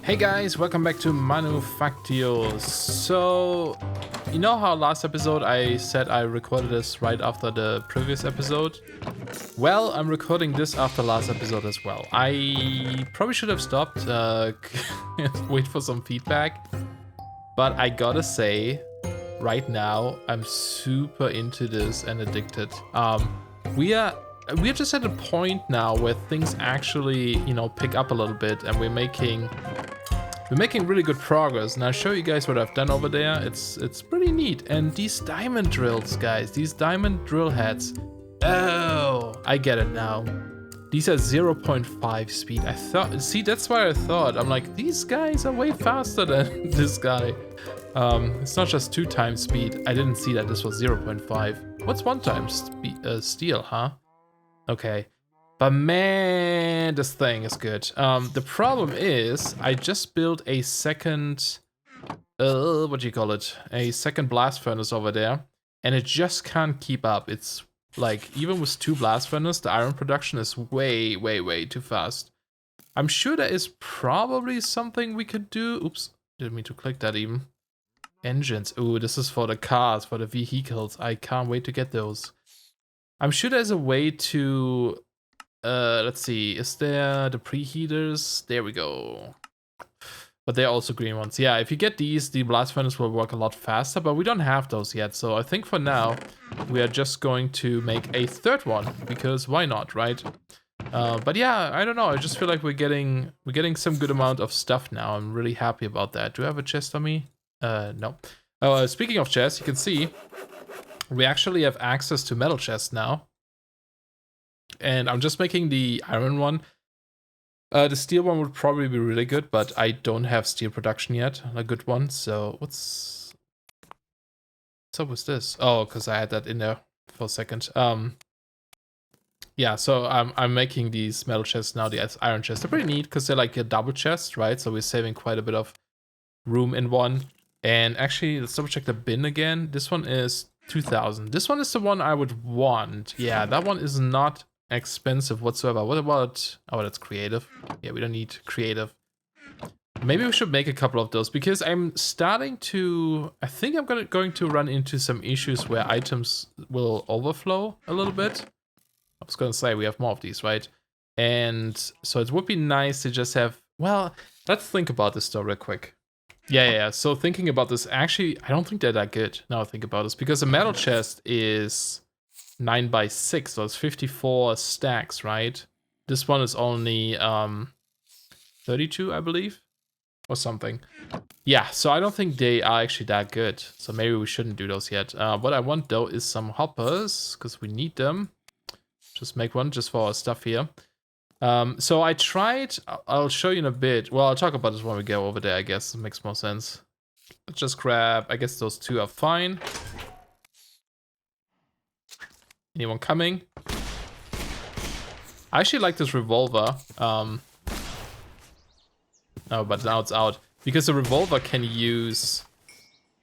Hey guys, welcome back to Manufactio. So, you know how last episode I said I recorded this right after the previous episode? Well, I'm recording this after last episode as well. I probably should have stopped and wait for some feedback. But I gotta say, right now, I'm super into this and addicted. We're just at a point now where things actually, pick up a little bit, and we're making really good progress. And I'll show you guys what I've done over there. It's pretty neat. And these diamond drills, guys, these diamond drill heads. Oh, I get it now. These are 0.5 speed. See, that's why I thought. I'm like, these guys are way faster than this guy. It's not just 2 times speed. I didn't see that this was 0.5. What's 1 times steel, huh? Okay. But man, this thing is good. The problem is, I just built a second, what do you call it? A second blast furnace over there, and it just can't keep up. It's like, even with 2 blast furnaces, the iron production is way, way, way too fast. I'm sure there is probably something we could do. Oops, didn't mean to click that even. Engines. Ooh, this is for the cars, for the vehicles. I can't wait to get those. I'm sure there's a way to... let's see, is there the preheaters? There we go. But they're also green ones. Yeah, if you get these, the blast furnace will work a lot faster, but we don't have those yet. So I think for now, we are just going to make a third one, because why not, right? But yeah, I don't know. I just feel like we're getting some good amount of stuff now. I'm really happy about that. Do I have a chest on me? No. Oh, speaking of chests, you can see we actually have access to metal chests now. And I'm just making the iron one. The steel one would probably be really good, but I don't have steel production yet, a good one. So what's up with this? Oh, because I had that in there for a second. Yeah, so I'm making these metal chests now, the iron chests. They're pretty neat because they're like a double chest, right? So we're saving quite a bit of room in one. And actually, let's double check the bin again. This one is 2,000. This one is the one I would want. Yeah, that one is not expensive whatsoever. What about... Oh, that's creative. Yeah, we don't need creative. Maybe we should make a couple of those, because I'm starting to... I think I'm going to run into some issues where items will overflow a little bit. I was going to say, we have more of these, right? And so it would be nice to just have... Well, let's think about this though real quick. Yeah. So thinking about this, actually, I don't think they're that good now I think about this, because the metal chest is 9 by 6, so it's 54 stacks, right? This one is only 32, I believe, or something. Yeah, so I don't think they are actually that good, so maybe we shouldn't do those yet. What I want though is some hoppers, because we need them. Just make one just for our stuff here. So I tried, I'll show you in a bit. Well, I'll talk about this when we go over there, I guess. It makes more sense. Let's just grab, I guess those 2 are fine. Anyone coming? I actually like this revolver. No, but now it's out. Because the revolver can use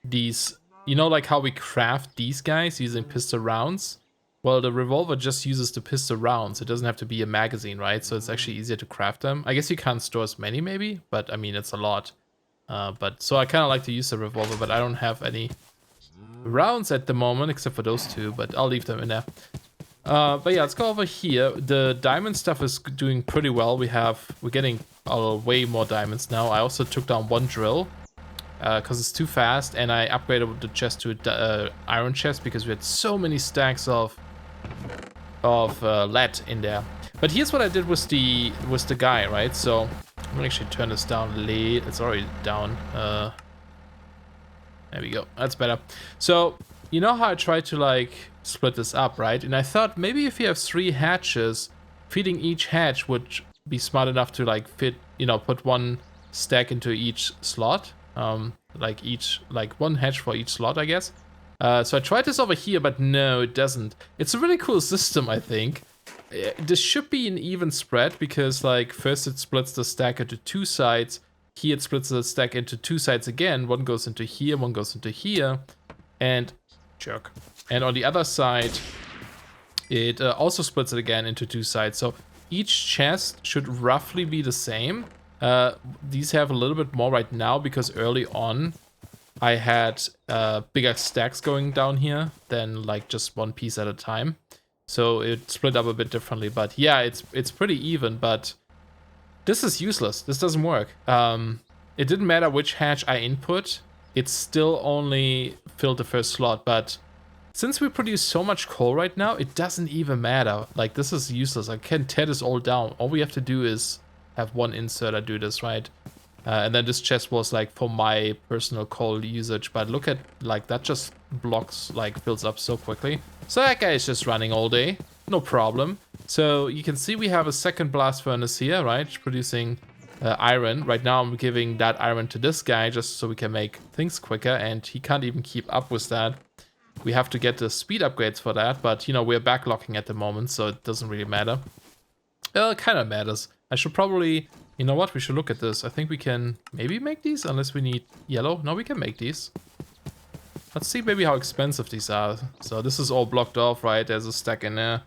these, like how we craft these guys using pistol rounds? Well, the revolver just uses the pistol rounds. It doesn't have to be a magazine, right? So it's actually easier to craft them. I guess you can't store as many, maybe, but I mean, it's a lot. So I kind of like to use the revolver, but I don't have any rounds at the moment, except for those 2, but I'll leave them in there. But yeah, let's go over here. The diamond stuff is doing pretty well. We're getting way more diamonds now. I also took down 1 drill, because it's too fast, and I upgraded the chest to an iron chest because we had so many stacks of lead in there. But here's what I did with the guy, right? So I'm gonna actually turn this down late. It's already down. There we go. That's better. So you know how I tried to like split this up, right? And I thought maybe if you have 3 hatches, feeding each hatch would be smart enough to like fit, put 1 stack into each slot. Like 1 hatch for each slot, I guess. So I tried this over here, but no, it doesn't. It's a really cool system, I think. This should be an even spread, because like first it splits the stack into 2 sides. Here it splits the stack into 2 sides again. 1 goes into here, 1 goes into here, and jerk. And on the other side, it also splits it again into 2 sides. So each chest should roughly be the same. These have a little bit more right now because early on I had bigger stacks going down here than like just one piece at a time. So it split up a bit differently. But yeah, it's pretty even, but this is useless. This doesn't work. It didn't matter which hatch I input. It still only filled the first slot, but since we produce so much coal right now, it doesn't even matter. Like, this is useless. I can tear this all down. All we have to do is have one inserter do this, right? And then this chest was like for my personal coal usage, but look at, like, that just blocks, like, fills up so quickly. So that guy is just running all day, no problem. So you can see we have a second blast furnace here, right? Producing iron. Right now I'm giving that iron to this guy just so we can make things quicker, and he can't even keep up with that. We have to get the speed upgrades for that, but, you know, we're backlocking at the moment, so it doesn't really matter. It kind of matters. I should probably... You know what? We should look at this. I think we can maybe make these, unless we need yellow. No, we can make these. Let's see maybe how expensive these are. So this is all blocked off, right? There's a stack in there.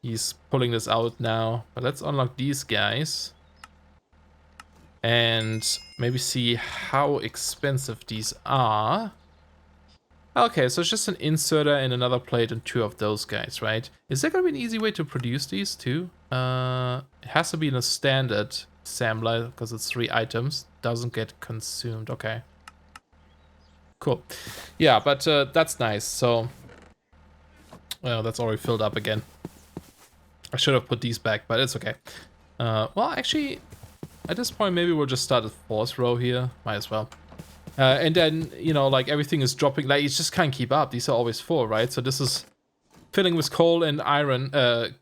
He's pulling this out now. But let's unlock these guys. And maybe see how expensive these are. Okay, so it's just an inserter and another plate and two of those guys, right? Is there going to be an easy way to produce these too? It has to be in a standard assembler because it's 3 items. Doesn't get consumed. Okay. Cool. Yeah, but that's nice. So, well, that's already filled up again. I should have put these back, but it's okay. Well, actually, at this point, maybe we'll just start a 4th row here. Might as well. And then, you know, like everything is dropping. Like, you just can't keep up. These are always full, right? So this is filling with coal and iron.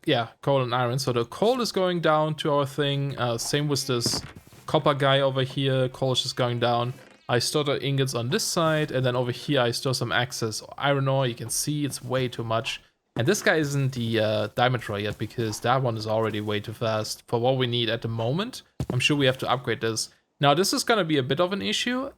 Yeah, coal and iron. So the coal is going down to our thing. Same with this copper guy over here. Coal is just going down. I store the ingots on this side. And then over here, I store some excess iron ore. You can see it's way too much. And this guy isn't the diamond ore yet because that one is already way too fast for what we need at the moment. I'm sure we have to upgrade this. Now, this is going to be a bit of an issue,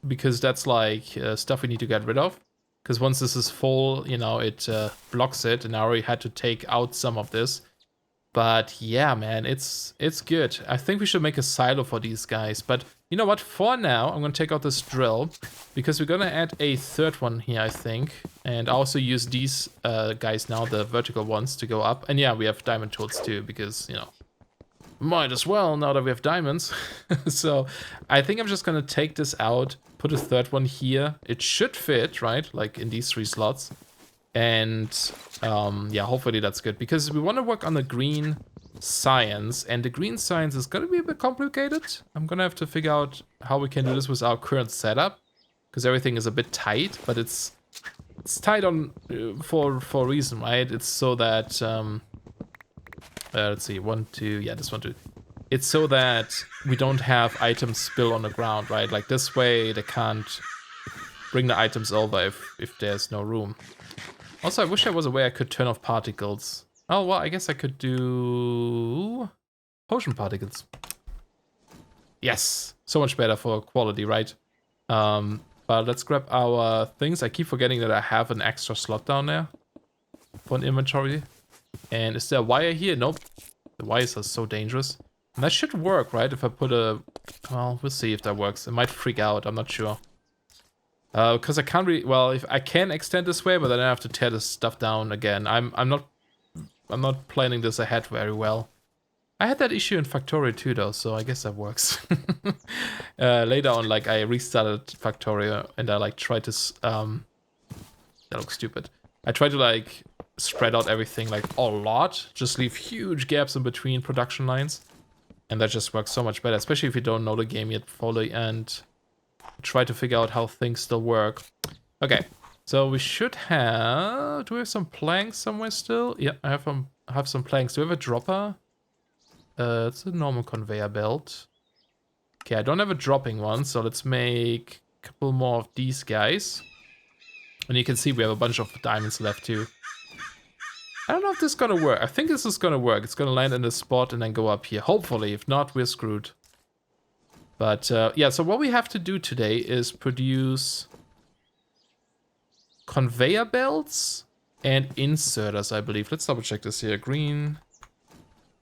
because that's like stuff we need to get rid of. Because once this is full, you know, it blocks it, and I already had to take out some of this. But yeah, man, it's good. I think we should make a silo for these guys. But you know what? For now, I'm going to take out this drill, because we're going to add a 3rd one here, I think. And I also use these guys now, the vertical ones, to go up. And yeah, we have diamond tools too, because, you know, might as well now that we have diamonds. So I think I'm just gonna take this out, put a 3rd one here. It should fit, right? Like in these 3 slots. And yeah, hopefully that's good, because we want to work on the green science, and the green science is gonna be a bit complicated. I'm gonna have to figure out how we can do this with our current setup, because everything is a bit tight, but it's tight on for a reason, right? It's so that let's see, 1, 2, yeah, this 1, 2. It's so that we don't have items spill on the ground, right? Like this way, they can't bring the items over if there's no room. Also, I wish there was a way I could turn off particles. Oh, well, I guess I could do potion particles. Yes, so much better for quality, right? But let's grab our things. I keep forgetting that I have an extra slot down there for an inventory. And is there a wire here? Nope. The wires are so dangerous. And that should work, right? If I put a... Well, we'll see if that works. It might freak out. I'm not sure. Because I can't really... Well, if I can extend this way, but then I have to tear this stuff down again. I'm not planning this ahead very well. I had that issue in Factorio too, though, so I guess that works. Later on, like, I restarted Factorio and I, like, tried to... that looks stupid. I tried to, like, spread out everything, like, a lot. Just leave huge gaps in between production lines. And that just works so much better, especially if you don't know the game yet fully and try to figure out how things still work. Okay, so we should have... Do we have some planks somewhere still? Yeah, I have some planks. Do we have a dropper? It's a normal conveyor belt. Okay, I don't have a dropping one, so let's make a couple more of these guys. And you can see we have a bunch of diamonds left too. I don't know if this is gonna work. I think this is gonna work. It's gonna land in this spot and then go up here. Hopefully, if not, we're screwed. But yeah, so what we have to do today is produce conveyor belts and inserters, I believe. Let's double check this here. Green.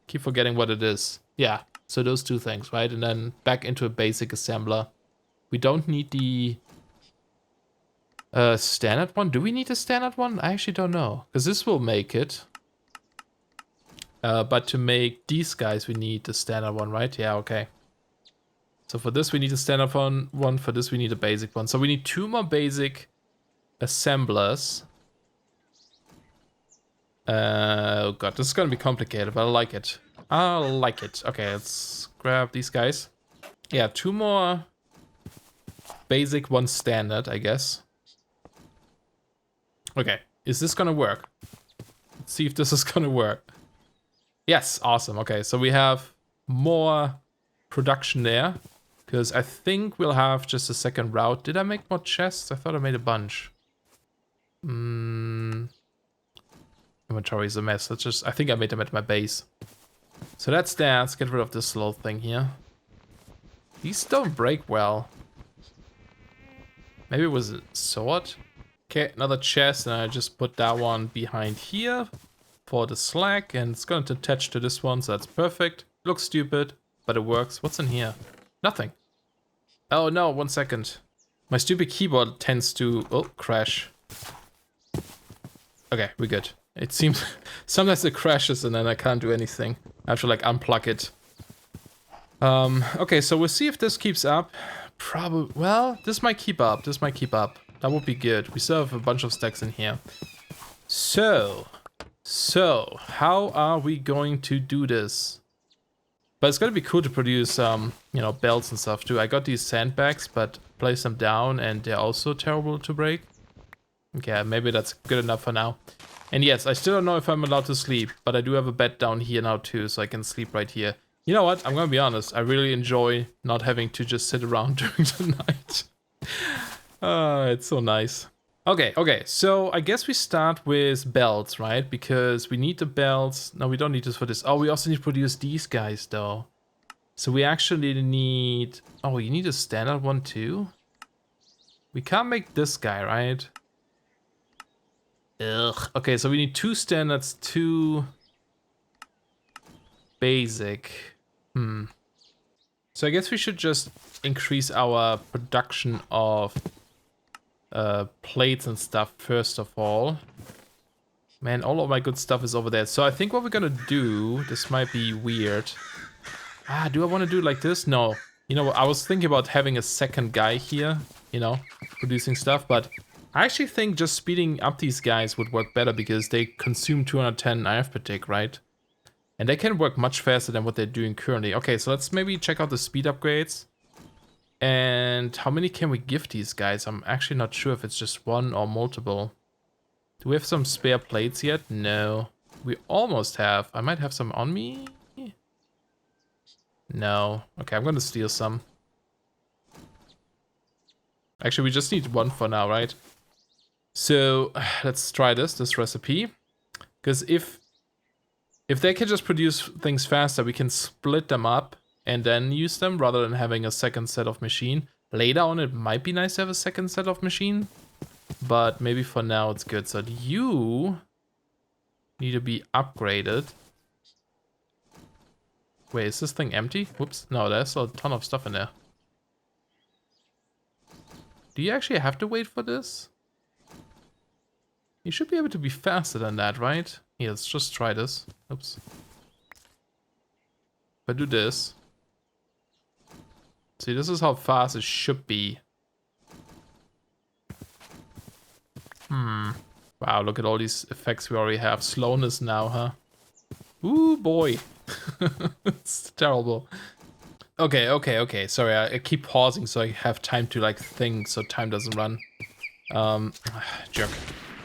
Keep forgetting what it is. Yeah, So those two things, right? And then back into a basic assembler. We don't need the standard one. Do we need a standard one? I actually don't know. Because this will make it. But to make these guys, we need the standard one, right? Yeah, okay. So for this, we need a standard one. For this, we need a basic one. So we need 2 more basic assemblers. Oh god, this is gonna be complicated, but I like it. I like it. Okay, let's grab these guys. Yeah, 2 more basic, 1 standard, I guess. Okay, is this gonna work? Let's see if this is gonna work. Yes, awesome. Okay, so we have more production there. Because I think we'll have just a second route. Did I make more chests? I thought I made a bunch. Inventory is a mess. I think I made them at my base. So that's that. Let's get rid of this little thing here. These don't break well. Maybe it was a sword. Okay, another chest, and I just put that one behind here for the slack, and it's going to attach to this one, so that's perfect. Looks stupid, but it works. What's in here? Nothing. Oh no, 1 second. My stupid keyboard tends to crash. Okay, we're good. It seems sometimes it crashes and then I can't do anything. I have to like unplug it. Okay, so we'll see if this keeps up. Probably, well, this might keep up. This might keep up. That would be good. We still have a bunch of stacks in here. So, how are we going to do this? But it's gonna be cool to produce, you know, belts and stuff too. I got these sandbags, but place them down and they're also terrible to break. Okay, maybe that's good enough for now. And yes, I still don't know if I'm allowed to sleep, but I do have a bed down here now too, so I can sleep right here. You know what? I'm gonna be honest. I really enjoy not having to just sit around during the night. It's so nice. Okay, so I guess we start with belts, right? Because we need the belts. No, we don't need this for this. Oh, we also need to produce these guys, though. So we actually need... Oh, you need a standard one, too? We can't make this guy, right? Ugh. Okay, so we need 2 standards, 2 basic. So I guess we should just increase our production of... plates and stuff first of all. Man, all of my good stuff is over there. So I think what we're gonna do, this might be weird. Do I want to do it like this? No. You know what, I was thinking about having a second guy here, you know, producing stuff, but I actually think just speeding up these guys would work better because they consume 210 IF per tick, right? And they can work much faster than what they're doing currently. Okay, so let's maybe check out the speed upgrades. And how many can we give these guys? I'm actually not sure if it's just 1 or multiple. Do we have some spare plates yet? No. We almost have. I might have some on me. No. Okay, I'm gonna steal some. Actually, we just need 1 for now, right? So let's try this recipe. Because if they can just produce things faster, we can split them up and then use them rather than having a second set of machine. Later on, it might be nice to have a second set of machine, but maybe for now it's good. So you need to be upgraded. Wait, is this thing empty? Whoops. No, there's a ton of stuff in there. Do you actually have to wait for this? You should be able to be faster than that, right? Yeah, let's just try this. Oops. If I do this. See, this is how fast it should be. Wow, look at all these effects we already have. Slowness now, huh? Ooh, boy. It's terrible. Okay. Sorry, I keep pausing so I have time to, like, think so time doesn't run. Jerk.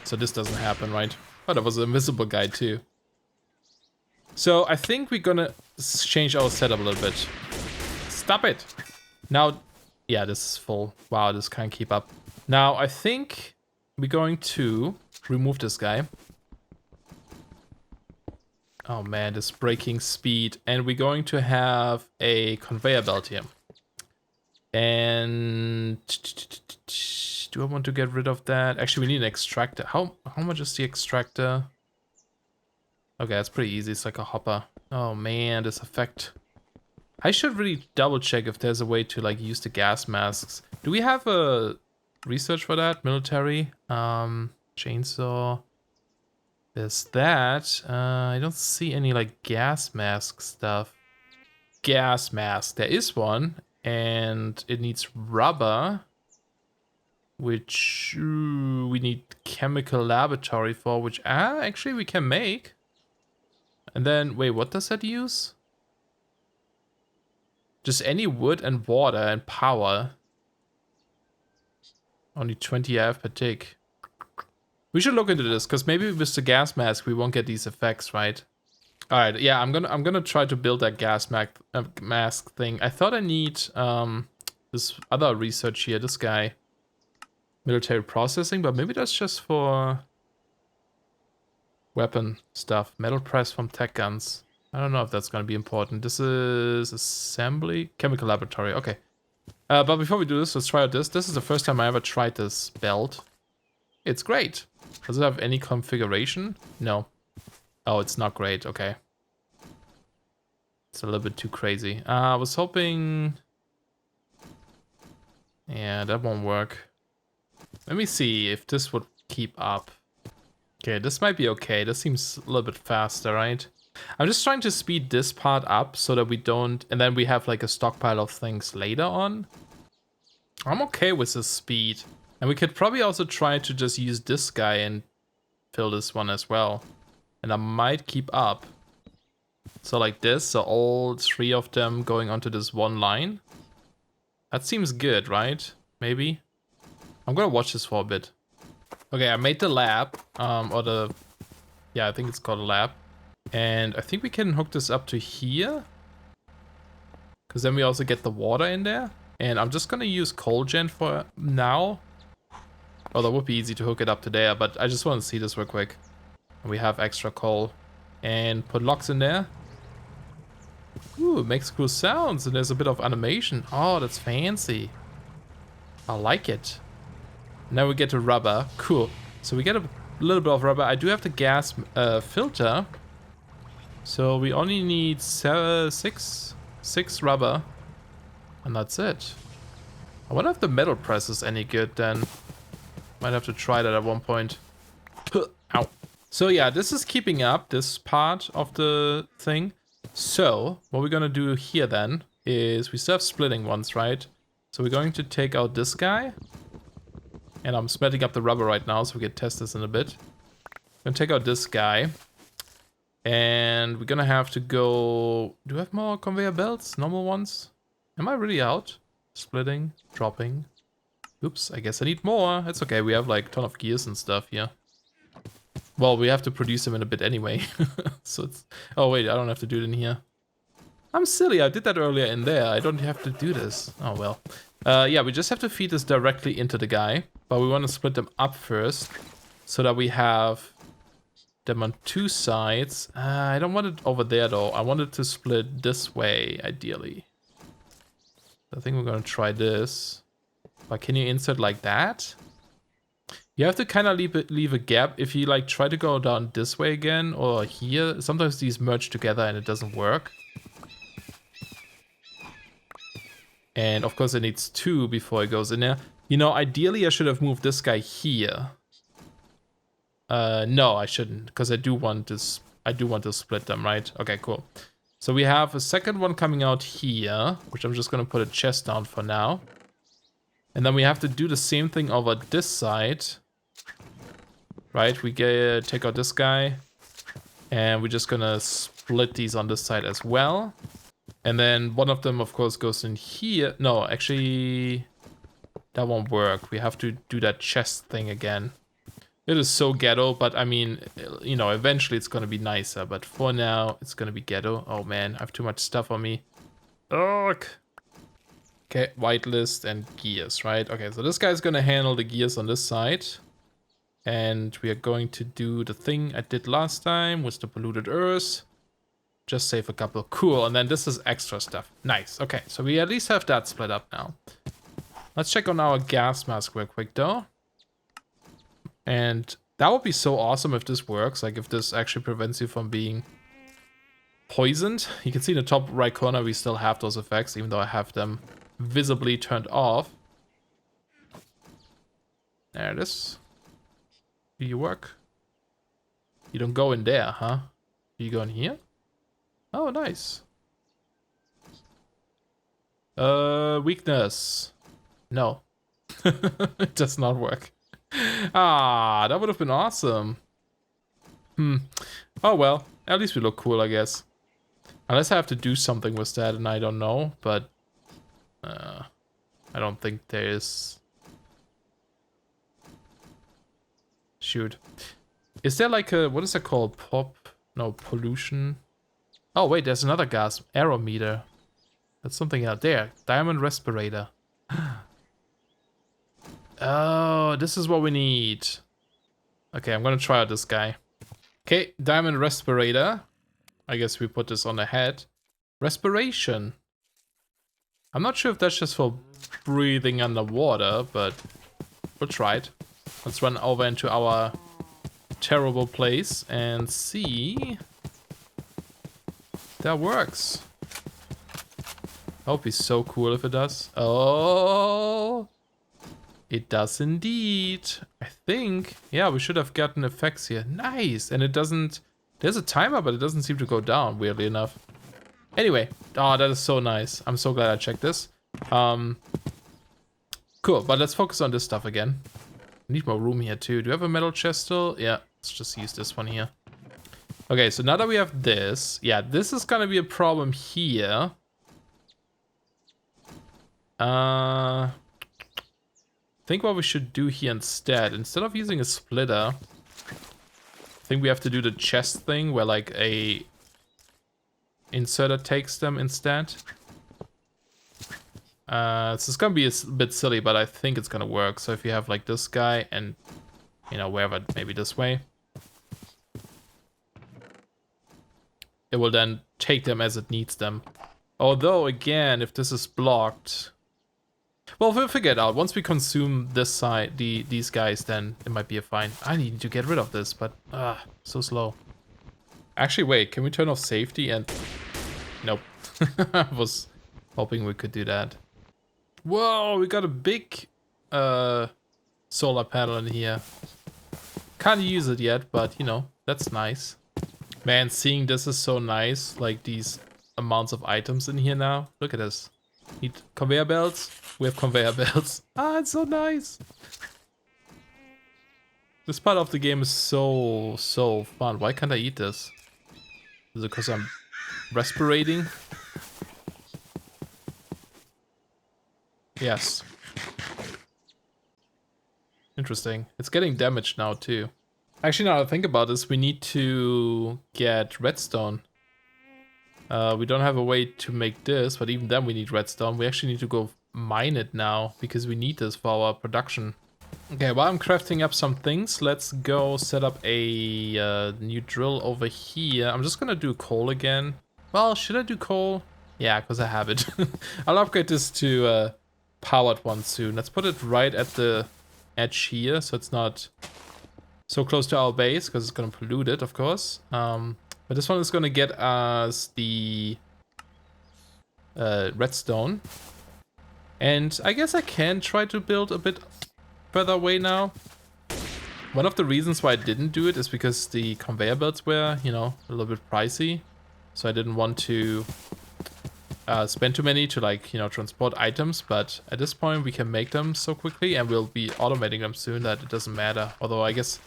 So this doesn't happen, right? Oh, there was an invisible guy, too. So I think we're gonna change our setup a little bit. Stop it! Now, yeah, this is full. Wow, this can't keep up. Now, I think we're going to remove this guy. Oh man, this braking speed. And we're going to have a conveyor belt here. And do I want to get rid of that? Actually, we need an extractor. How much is the extractor? Okay, that's pretty easy. It's like a hopper. Oh man, this effect. I should really double check if there's a way to like use the gas masks. Do we have a research for that? Military? Chainsaw. There's that. I don't see any like gas mask stuff. Gas mask. There is one. And it needs rubber. Which we need chemical laboratory for. Which actually we can make. And then, wait, what does that use? Just any wood and water and power. Only 20 AF per tick. We should look into this, because maybe with the gas mask we won't get these effects, right? Alright, yeah, I'm gonna try to build that gas mask thing. I thought I need this other research here, this guy. Military processing, but maybe that's just for weapon stuff. Metal press from tech guns. I don't know if that's going to be important. This is assembly. Chemical laboratory. Okay. But before we do this, let's try out this. This is the first time I ever tried this belt. It's great. Does it have any configuration? No. Oh, it's not great. Okay. It's a little bit too crazy. I was hoping... Yeah, that won't work. Let me see if this would keep up. Okay, this might be okay. This seems a little bit faster, right? I'm just trying to speed this part up so that we don't... And then we have like a stockpile of things later on. I'm okay with this speed. And we could probably also try to just use this guy and fill this one as well. And I might keep up. So like this, so all 3 of them going onto this one line. That seems good, right? Maybe? I'm gonna watch this for a bit. Okay, I made the lab, or the... Yeah, I think it's called a lab. And I think we can hook this up to here. Because then we also get the water in there. And I'm just gonna use coal gen for now. Oh, that would be easy to hook it up to there, but I just want to see this real quick. We have extra coal. And put locks in there. Ooh, it makes cool sounds, and there's a bit of animation. Oh, that's fancy. I like it. Now we get the rubber. Cool. So we get a little bit of rubber. I do have the gas filter. So we only need 6 rubber. And that's it. I wonder if the metal press is any good then. Might have to try that at one point. Ow. So yeah, this is keeping up, this part of the thing. So what we're gonna do here then is we still have splitting ones, right? So we're going to take out this guy. And I'm smelting up the rubber right now, so we can test this in a bit. I'm gonna take out this guy. And we're gonna have to go... Do we have more conveyor belts? Normal ones? Am I really out? Splitting, dropping. Oops, I guess I need more. It's okay, we have like a ton of gears and stuff here. Well, we have to produce them in a bit anyway. So it's... Oh wait, I don't have to do it in here. I'm silly, I did that earlier in there. I don't have to do this. Oh well. Yeah, we just have to feed this directly into the guy. But we want to split them up first. So that we have them on 2 sides. I don't want it over there though. I want it to split this way, ideally. I think we're going to try this. But can you insert like that? You have to kind of leave a gap. If you like try to go down this way again or here. Sometimes these merge together and it doesn't work. And of course it needs 2 before it goes in there. You know, ideally I should have moved this guy here. No, I shouldn't, because I do want to split them, right? Okay, cool. So we have a second one coming out here, which I'm just gonna put a chest down for now. And then we have to do the same thing over this side. Right, we take out this guy. And we're just gonna split these on this side as well. And then one of them, of course, goes in here. No, actually, that won't work. We have to do that chest thing again. It is so ghetto, but I mean, you know, eventually it's gonna be nicer. But for now, it's gonna be ghetto. Oh man, I have too much stuff on me. Ugh. Okay, whitelist and gears, right? Okay, so this guy's gonna handle the gears on this side. And we are going to do the thing I did last time with the polluted earth. Just save a couple. Cool, and then this is extra stuff. Nice, okay, so we at least have that split up now. Let's check on our gas mask real quick though. And that would be so awesome if this works, like if this actually prevents you from being poisoned. You can see in the top right corner we still have those effects, even though I have them visibly turned off. There it is. Do you work? You don't go in there, huh? Do you go in here? Oh, nice. Weakness. No. It does not work. Ah, that would have been awesome. Oh well, at least we look cool, I guess. Unless I have to do something with that and I don't know, but I don't think there is. Shoot. Is there like a, what is that called? No, pollution. Oh wait, there's another gas. Aerometer. That's something out there. Diamond respirator. Oh, this is what we need. Okay, I'm gonna try out this guy. Okay, diamond respirator. I guess we put this on the head. Respiration. I'm not sure if that's just for breathing underwater, but we'll try it. Let's run over into our terrible place and see if that works. That would be so cool if it does. Oh, it does indeed. I think, yeah, we should have gotten effects here. Nice. And it doesn't, there's a timer, but it doesn't seem to go down, weirdly enough. Anyway, oh, that is so nice. I'm so glad I checked this. Cool, but let's focus on this stuff again. I need more room here too. Do you have a metal chest still? Yeah, let's just use this one here. Okay, so now that we have this, yeah, this is gonna be a problem here. I think what we should do here instead of using a splitter, I think we have to do the chest thing where like a inserter takes them instead. So it's gonna be a bit silly, but I think it's gonna work. So if you have like this guy and, you know, wherever, maybe this way, it will then take them as it needs them. Although, again, if this is blocked, well, we'll figure it out. Once we consume this side, these guys, then it might be a fine. I need to get rid of this, but so slow. Actually, wait, can we turn off safety and... Nope. I was hoping we could do that. Whoa, we got a big solar panel in here. Can't use it yet, but, you know, that's nice. Man, seeing this is so nice. Like, these amounts of items in here now. Look at this. Need conveyor belts? We have conveyor belts. Ah, it's so nice. This part of the game is so fun. Why can't I eat this? Is it because I'm respirating? Yes. Interesting. It's getting damaged now too. Actually, now that I think about this, we need to get redstone. We don't have a way to make this, but even then we need redstone. We actually need to go mine it now because we need this for our production. Okay, while I'm crafting up some things, let's go set up a new drill over here. I'm just gonna do coal again. Well, should I do coal? Yeah, because I have it. I'll upgrade this to powered one soon. Let's put it right at the edge here, so it's not so close to our base, because it's gonna pollute it, of course. But this one is gonna get us the redstone. And I guess I can try to build a bit further away now. One of the reasons why I didn't do it is because the conveyor belts were, you know, a little bit pricey. So I didn't want to spend too many to, like, you know, transport items. But at this point we can make them so quickly, and we'll be automating them soon that it doesn't matter. Although I guess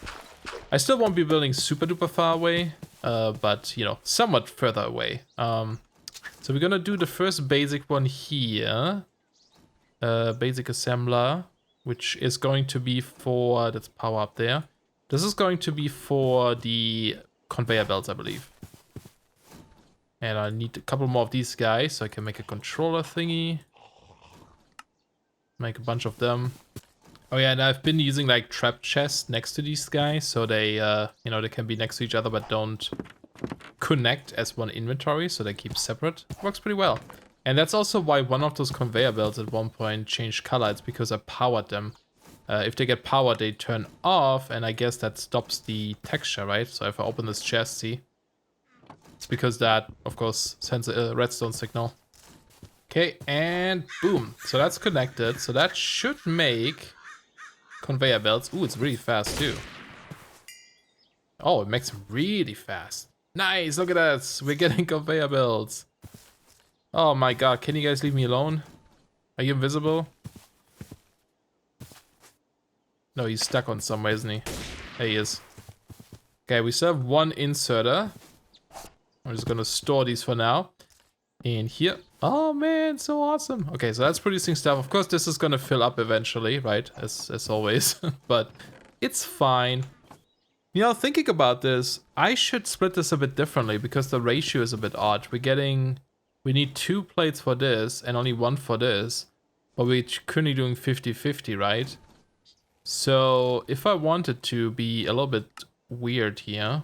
I still won't be building super duper far away, but, you know, somewhat further away. So we're gonna do the first basic one here. Basic assembler, which is going to be for, that's power up there. This is going to be for the conveyor belts, I believe. And I need a couple more of these guys so I can make a controller thingy. Make a bunch of them. Oh yeah, and I've been using like trap chests next to these guys, so they, you know, they can be next to each other but don't connect as one inventory, so they keep separate. Works pretty well. And that's also why one of those conveyor belts at one point changed color. It's because I powered them. If they get powered, they turn off, and I guess that stops the texture, right? So if I open this chest, see? It's because that, of course, sends a redstone signal. Okay, and boom. So that's connected. So that should make conveyor belts. Ooh, it's really fast too. Oh, it makes really fast. Nice, look at that. We're getting conveyor belts. Oh my god, can you guys leave me alone? Are you invisible? No, he's stuck on somewhere, isn't he? There he is. Okay, we still have one inserter. I'm just gonna store these for now. In here. Oh man, so awesome. Okay, so that's producing stuff. Of course, this is gonna fill up eventually, right? As always. But it's fine. You know, thinking about this, I should split this a bit differently because the ratio is a bit odd. We need 2 plates for this and only 1 for this. But we're currently doing 50-50, right? So if I wanted to be a little bit weird here,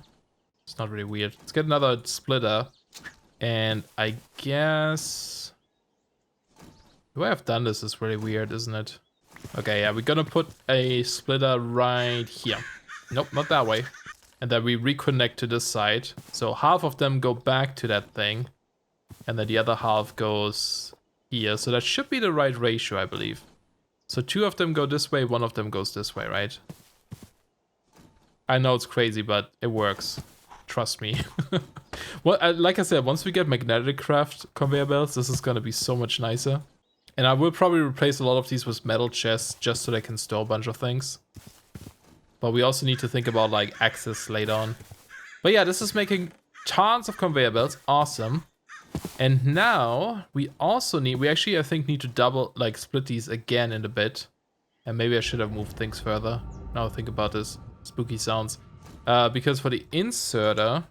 it's not really weird. Let's get another splitter. And I guess the way I've done this is really weird, isn't it? Okay, yeah, we're gonna put a splitter right here. Nope, not that way. And then we reconnect to this side. So half of them go back to that thing. And then the other half goes here. So that should be the right ratio, I believe. So 2 of them go this way, 1 of them goes this way, right? I know it's crazy, but it works. Trust me. Well, like I said, once we get magnetic craft conveyor belts, this is going to be so much nicer. And I will probably replace a lot of these with metal chests just so they can store a bunch of things. But we also need to think about like access later on. But yeah, this is making tons of conveyor belts. Awesome. And now we also we actually, I think, need to split these again in a bit. And maybe I should have moved things further. Now think about this. Spooky sounds. Because for the inserter,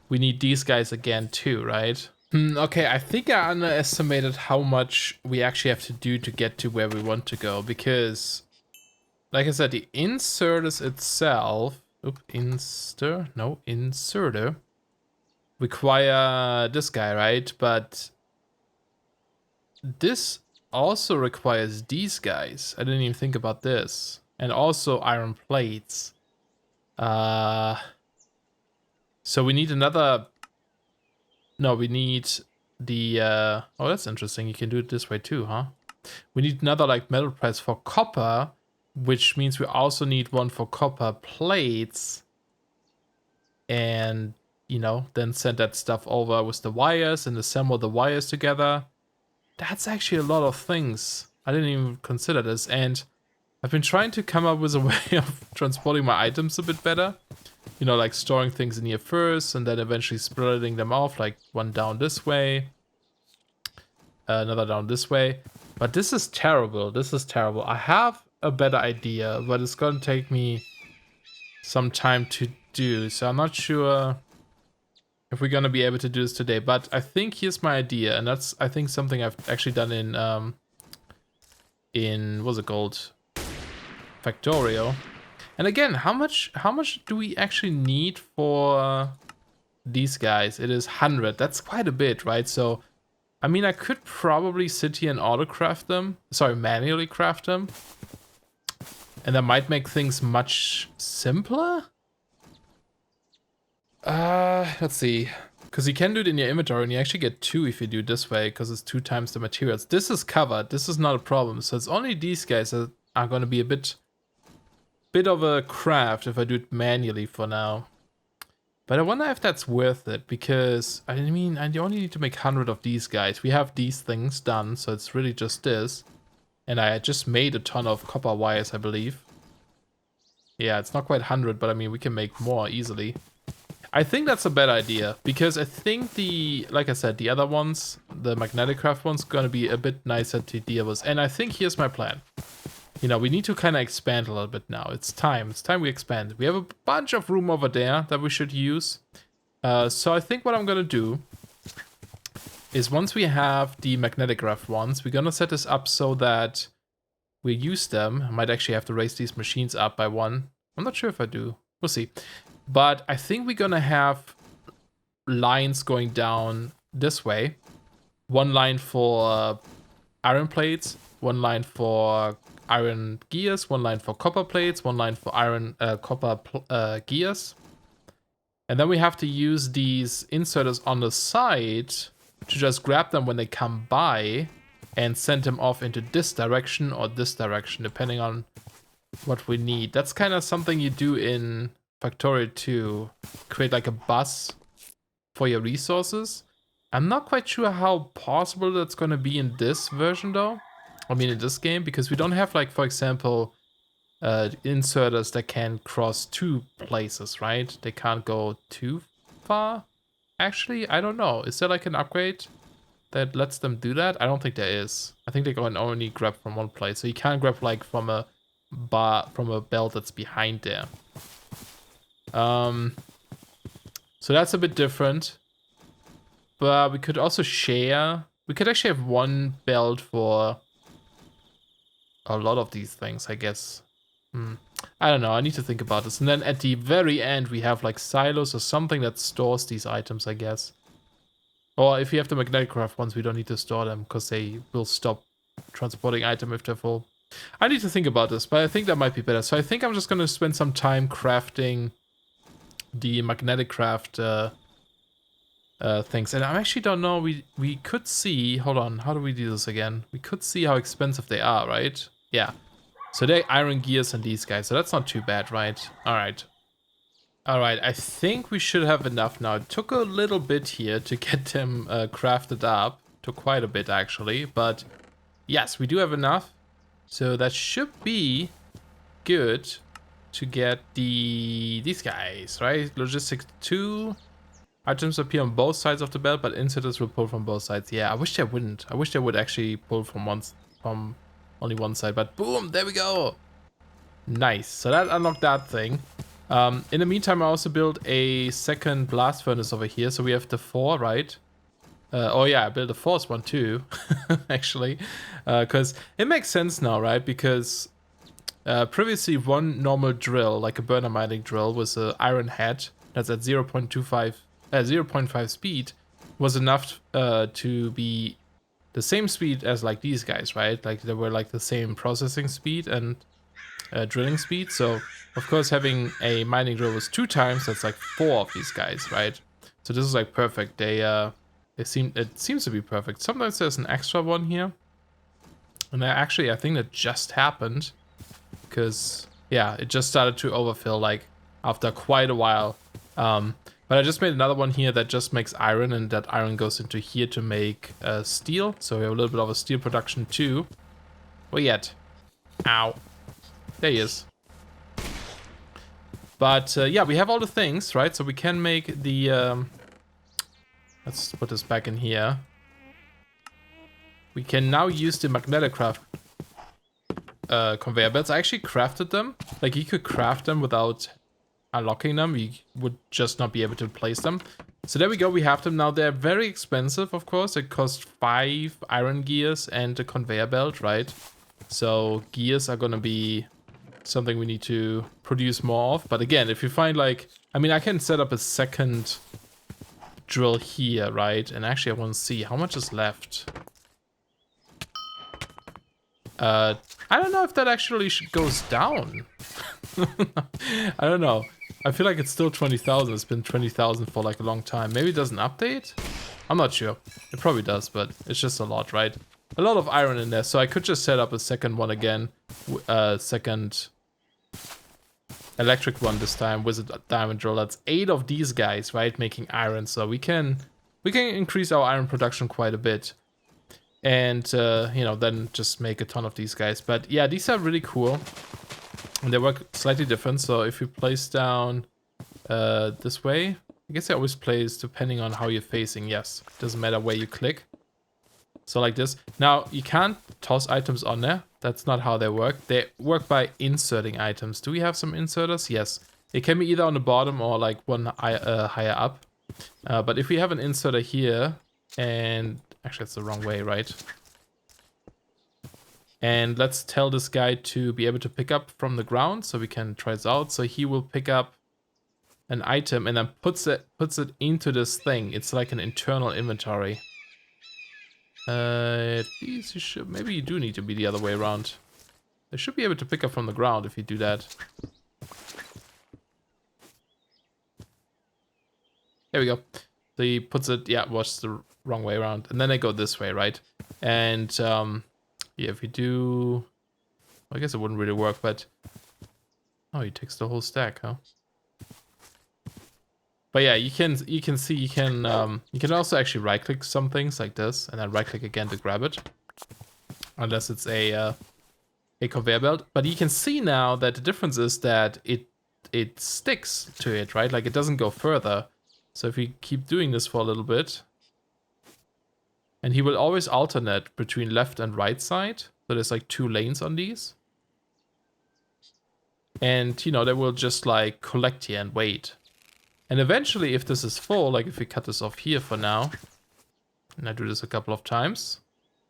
we need these guys again too, right? Okay, I think I underestimated how much we actually have to do to get to where we want to go. Because, like I said, the inserters itself... inserter... require this guy, right? But this also requires these guys. I didn't even think about this. And also iron plates. So we need another... No, we need the... Oh, that's interesting. You can do it this way too, huh? We need another like metal press for copper, which means we also need one for copper plates. And... you know, then send that stuff over with the wires and assemble the wires together. That's actually a lot of things. I didn't even consider this. And I've been trying to come up with a way of transporting my items a bit better. You know, like storing things in here first and then eventually splitting them off, like one down this way, another down this way. But this is terrible. This is terrible. I have a better idea, but it's going to take me some time to do. So I'm not sure if we're going to be able to do this today. But I think here's my idea. And that's, I think, something I've actually done in what's it called? Factorio. And again, how much do we actually need for these guys? It is 100. That's quite a bit, right? So, I mean, I could probably sit here and auto-craft them. Sorry, manually craft them. And that might make things much simpler. Let's see. Because you can do it in your inventory, and you actually get 2 if you do it this way, because it's 2 times the materials. This is covered. This is not a problem. So it's only these guys that are going to be a bit of a craft if I do it manually for now. But I wonder if that's worth it, because I mean, I only need to make 100 of these guys. We have these things done, so it's really just this. And I just made a ton of copper wires, I believe. Yeah, it's not quite 100, but I mean, we can make more easily. I think that's a bad idea, because I think like I said, the other ones, the magnetic craft ones, gonna be a bit nicer to deal with. And I think here's my plan. You know, we need to kind of expand a little bit now. It's time we expand. We have a bunch of room over there that we should use. So I think what I'm gonna do is once we have the magnetic craft ones, we're gonna set this up so that we use them. I might actually have to raise these machines up by 1. I'm not sure if I do. We'll see. But I think we're gonna have lines going down this way. 1 line for iron plates, 1 line for iron gears, 1 line for copper plates, 1 line for iron copper gears. And then we have to use these inserters on the side to just grab them when they come by and send them off into this direction or this direction, depending on what we need. That's kind of something you do in Factorio 2. Create like a bus for your resources. I'm not quite sure how possible that's going to be in this version though. I mean in this game, because we don't have like, for example, inserters that can cross 2 places, right? They can't go too far. Actually, I don't know. Is there like an upgrade that lets them do that? I don't think there is. I think they can only grab from one place. So you can't grab like from a belt that's behind there. So that's a bit different. But we could also share. We could actually have one belt for a lot of these things, I guess. I don't know. I need to think about this. And then at the very end, we have like silos or something that stores these items, I guess. Or if you have the magnetic craft ones, we don't need to store them because they will stop transporting item if they're full. I need to think about this, but I think that might be better. So I think I'm just going to spend some time crafting the magnetic craft things. And I actually don't know. We could see. Hold on. How do we do this again? We could see how expensive they are, right? Yeah. So they're iron gears and these guys. So that's not too bad, right? All right. All right. I think we should have enough now. It took a little bit here to get them crafted up. Took quite a bit, actually. But yes, we do have enough. So that should be good to get these guys, right? Logistics 2. Items appear on both sides of the belt, but inserters will pull from both sides. Yeah, I wish they wouldn't. I wish they would actually pull from only one side, but boom, there we go. Nice. So that unlocked that thing. In the meantime, I also built a second blast furnace over here. So we have the 4, right? Oh yeah, I built a 4th one too, actually. Because it makes sense now, right? Because previously one normal drill, like a burner mining drill, was an iron head that's at 0.5 speed, was enough to be the same speed as like these guys, right? Like they were like the same processing speed and drilling speed. So of course having a mining drill was 2 times, that's like 4 of these guys, right? So this is like perfect. It seems to be perfect. Sometimes there's an extra one here. And actually I think that just happened because yeah, it just started to overfill like after quite a while. But I just made another one here that just makes iron, and that iron goes into here to make steel. So we have a little bit of a steel production too. Where yet? Ow. There he is. But yeah, we have all the things, right? So we can make the... let's put this back in here. We can now use the magnetic craft conveyor belts. I actually crafted them. Like you could craft them without unlocking them. You would just not be able to place them. So there we go, we have them now. They're very expensive, of course. It costs 5 iron gears and a conveyor belt, right? So gears are gonna be something we need to produce more of. But again, if you find like, I mean, I can set up a second drill here, right? And actually I want to see how much is left. I don't know if that actually goes down. I don't know. I feel like it's still 20,000. It's been 20,000 for like a long time. Maybe it doesn't update? I'm not sure. It probably does, but it's just a lot, right? A lot of iron in there. So I could just set up a second one again. Second electric one this time with a diamond drill. That's 8 of these guys, right? Making iron. So we can increase our iron production quite a bit. And, you know, then just make a ton of these guys. But yeah, these are really cool. And they work slightly different. So if you place down this way, I guess it always plays depending on how you're facing. Yes, doesn't matter where you click. So like this. Now, you can't toss items on there. That's not how they work. They work by inserting items. Do we have some inserters? Yes. It can be either on the bottom or like one higher up. But if we have an inserter here, and actually that's the wrong way, right? And let's tell this guy to be able to pick up from the ground so we can try this out. So he will pick up an item and then puts it into this thing. It's like an internal inventory. These you should, maybe you do need to be the other way around. They should be able to pick up from the ground if you do that. we go. So he puts it, yeah, was the wrong way around. And then they go this way, right? And yeah, if you do, I guess it wouldn't really work, but oh, he takes the whole stack, huh? But yeah, you can see you can also actually right click some things like this and then right click again to grab it. Unless it's a conveyor belt. But you can see now that the difference is that it sticks to it, right? Like it doesn't go further. So if we keep doing this for a little bit, and he will always alternate between left and right side. So there's like 2 lanes on these. And, you know, they will just like collect here and wait. And eventually, if this is full, like if we cut this off here for now, and I do this a couple of times,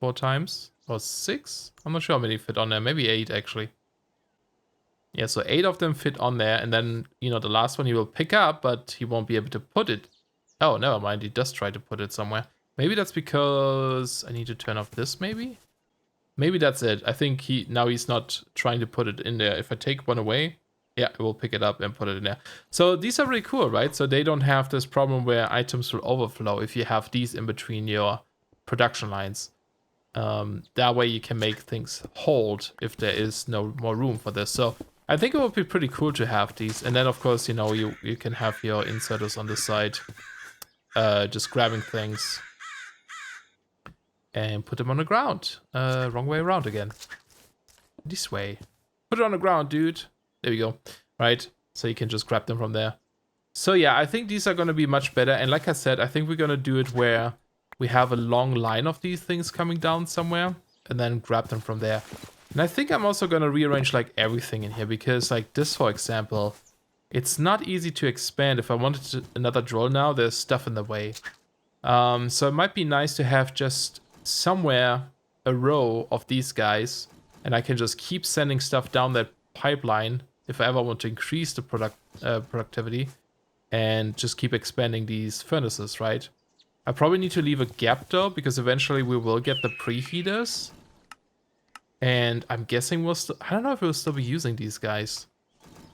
4 times, or 6? I'm not sure how many fit on there, maybe 8 actually. Yeah, so 8 of them fit on there, and then, you know, the last one he will pick up, but he won't be able to put it. Oh, never mind, he does try to put it somewhere. Maybe that's because I need to turn off this, maybe? Maybe that's it. I think now he's not trying to put it in there. If I take one away, yeah, it will pick it up and put it in there. So these are really cool, right? So they don't have this problem where items will overflow if you have these in between your production lines. That way you can make things hold if there is no more room for this. So I think it would be pretty cool to have these. And then, of course, you know, you can have your inserters on the side, just grabbing things and put them on the ground. Wrong way around again. This way. Put it on the ground, dude. There we go. Right. So you can just grab them from there. So yeah, I think these are going to be much better. And like I said, I think we're going to do it where we have a long line of these things coming down somewhere and then grab them from there. And I think I'm also going to rearrange like everything in here because like this, for example, it's not easy to expand. If I wanted another drill now, there's stuff in the way. So it might be nice to have just somewhere a row of these guys and I can just keep sending stuff down that pipeline if I ever want to increase the productivity and just keep expanding these furnaces, right? I probably need to leave a gap though, because eventually we will get the preheaters. And I'm guessing we'll still, I don't know if we'll still be using these guys.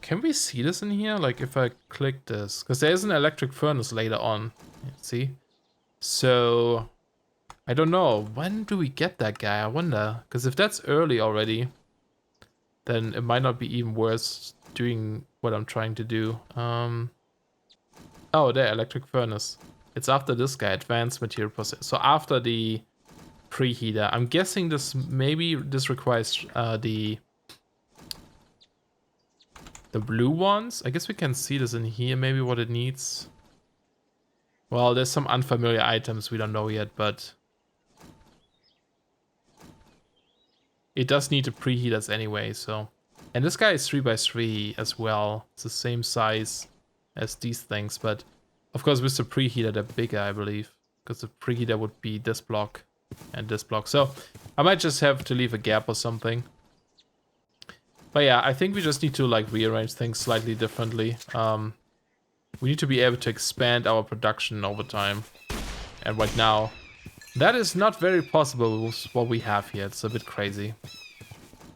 Can we see this in here? Like if I click this, because there's an electric furnace later on. See? So I don't know. When do we get that guy? I wonder. Because if that's early already, then it might not be even worth doing what I'm trying to do. Oh, there, electric furnace. It's after this guy, advanced material process. So after the preheater. I'm guessing this requires the blue ones. I guess we can see this in here, maybe what it needs. Well, there's some unfamiliar items we don't know yet, but it does need the preheaters anyway, so. And this guy is 3x3 as well. It's the same size as these things, but of course with the preheater they're bigger, I believe, because the preheater would be this block and this block. So I might just have to leave a gap or something. But yeah, I think we just need to like rearrange things slightly differently. We need to be able to expand our production over time. And right now, that is not very possible with what we have here. It's a bit crazy.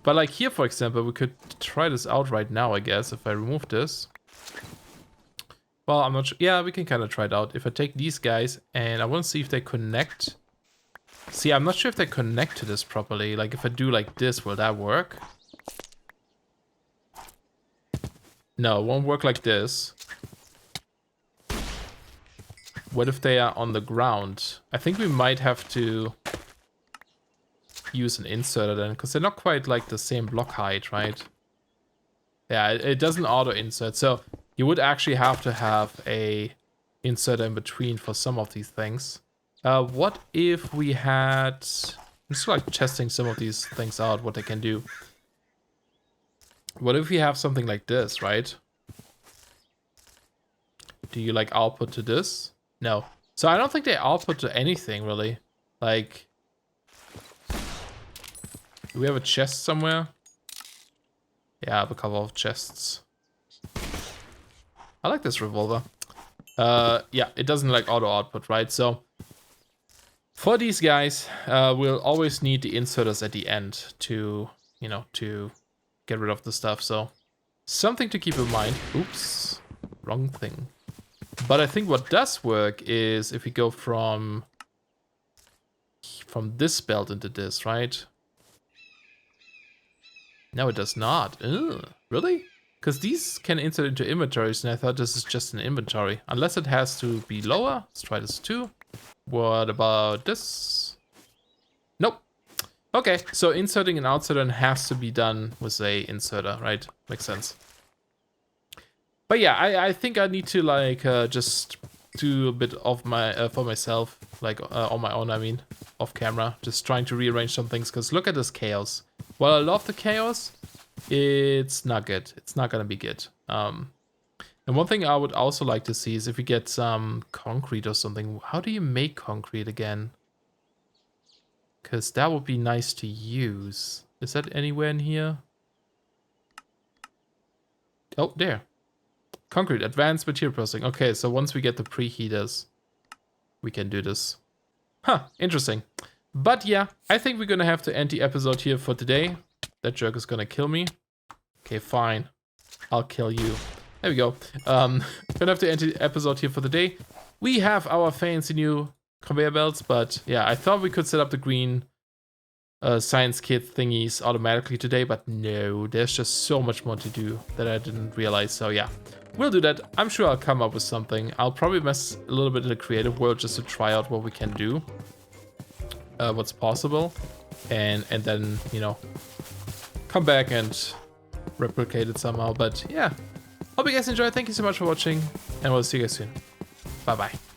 But like here, for example, we could try this out right now, I guess, if I remove this. Well, I'm not sure. Yeah, we can kind of try it out. If I take these guys and I want to see if they connect. See, I'm not sure if they connect to this properly. Like if I do like this, will that work? No, it won't work like this. What if they are on the ground? I think we might have to use an inserter then, because they're not quite like the same block height, right? Yeah, it doesn't auto insert, so you would actually have to have a inserter in between for some of these things. What if we had... I'm just like testing some of these things out, what they can do. What if we have something like this, right? Do you like output to this? No. So I don't think they output to anything really. Like, do we have a chest somewhere? Yeah, I have a couple of chests. I like this revolver. Yeah, it doesn't like auto output, right? So for these guys, we'll always need the inserters at the end to, you know, to get rid of the stuff. So something to keep in mind. Oops, wrong thing. But I think what does work is if we go from this belt into this, right? No, it does not. Ugh, really? Because these can insert into inventories, and I thought this is just an inventory. Unless it has to be lower. Let's try this too. What about this? Nope. Okay, so inserting an outsider has to be done with a inserter, right? Makes sense. But yeah, I think I need to like just do a bit of my for myself, like on my own. I mean, off camera, just trying to rearrange some things. Because look at this chaos. While I love the chaos, it's not good. It's not gonna be good. And one thing I would also like to see is if we get some concrete or something. How do you make concrete again? Because that would be nice to use. Is that anywhere in here? Oh, there. Concrete, advanced material processing. Okay, so once we get the preheaters, we can do this. Huh, interesting. But yeah, I think we're gonna have to end the episode here for today. That jerk is gonna kill me. Okay, fine. I'll kill you. There we go. Gonna have to end the episode here for the day. We have our fancy new conveyor belts, but yeah, I thought we could set up the green science kit thingies automatically today, but no, there's just so much more to do that I didn't realize. So yeah, we'll do that. I'm sure I'll come up with something. I'll probably mess a little bit in the creative world just to try out what we can do, what's possible, and then, you know, come back and replicate it somehow. But yeah, hope you guys enjoyed. Thank you so much for watching, and we'll see you guys soon. Bye bye.